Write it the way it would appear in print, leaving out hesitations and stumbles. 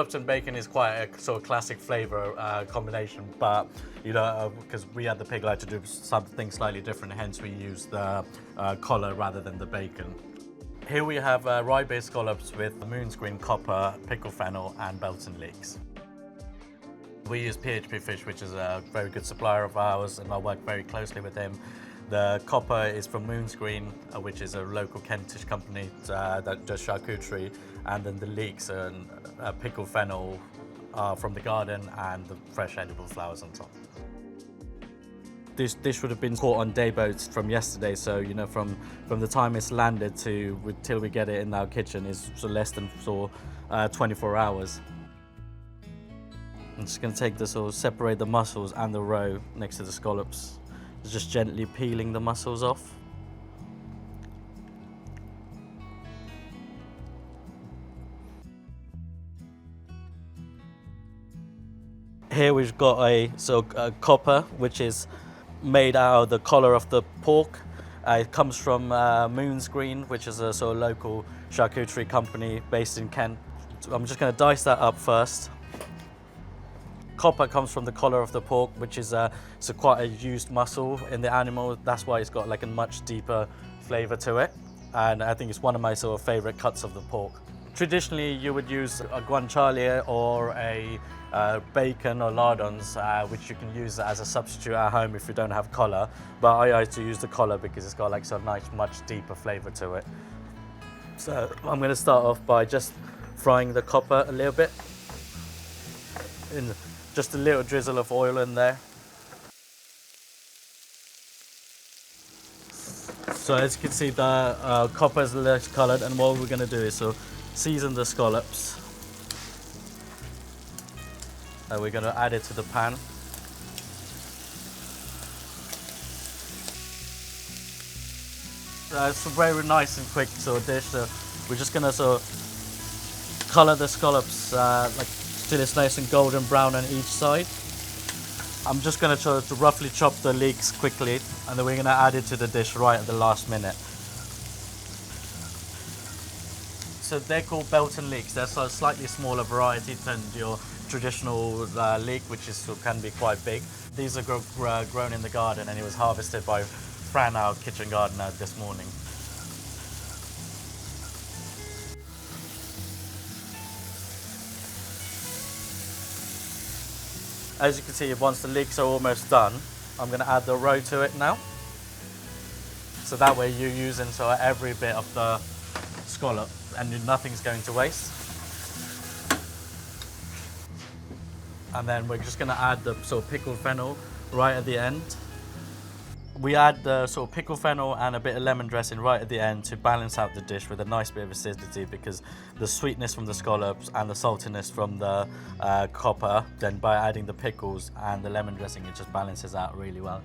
scallops and bacon is quite a sort of classic flavour combination, but you know, because we had the pig, like to do something slightly different, hence we used the collar rather than the bacon. Here we have Rye Bay scallops with moon's green, Coppa, pickled fennel and Belton leeks. We use PHP Fish, which is a very good supplier of ours, and I work very closely with him. The Coppa is from Moon's Green, which is a local Kentish company that does charcuterie, and then the Leeks and pickled fennel from the garden and the fresh edible flowers on top. This dish would have been caught on day boats from yesterday, so you know, from the time it's landed till we get it in our kitchen is less than 24 hours. I'm just going to take this, or separate the mussels and the roe next to the scallops. Just gently peeling the mussels off. Here we've got a Coppa, which is made out of the collar of the pork. It comes from Moon's Green, which is a sort of local charcuterie company based in Kent. I'm just going to dice that up first. Coppa comes from the collar of the pork, which is quite a used muscle in the animal. That's why it's got like a much deeper flavour to it, and I think it's one of my sort of favourite cuts of the pork. Traditionally, you would use a guanciale or a bacon or lardons, which you can use as a substitute at home if you don't have collar. But I like to use the collar because it's got like some nice, much deeper flavour to it. So I'm going to start off by just frying the Coppa a little bit. Just a little drizzle of oil in there. So as you can see, the Coppa is less coloured, and what we're going to do is season the scallops. And we're going to add it to the pan. It's a very nice and quick dish. So we're just going to colour the scallops till it's nice and golden brown on each side. I'm just going to roughly chop the leeks quickly, and then we're going to add it to the dish right at the last minute. So they're called Belton leeks. They're a slightly smaller variety than your traditional leek, which can be quite big. These are grown in the garden, and it was harvested by Fran, our kitchen gardener, this morning. As you can see, once the leeks are almost done, I'm going to add the roe to it now. So that way you're using every bit of the scallop and nothing's going to waste. And then we're just going to add the pickled fennel right at the end. We add the pickled fennel and a bit of lemon dressing right at the end to balance out the dish with a nice bit of acidity, because the sweetness from the scallops and the saltiness from the Coppa, then by adding the pickles and the lemon dressing, it just balances out really well.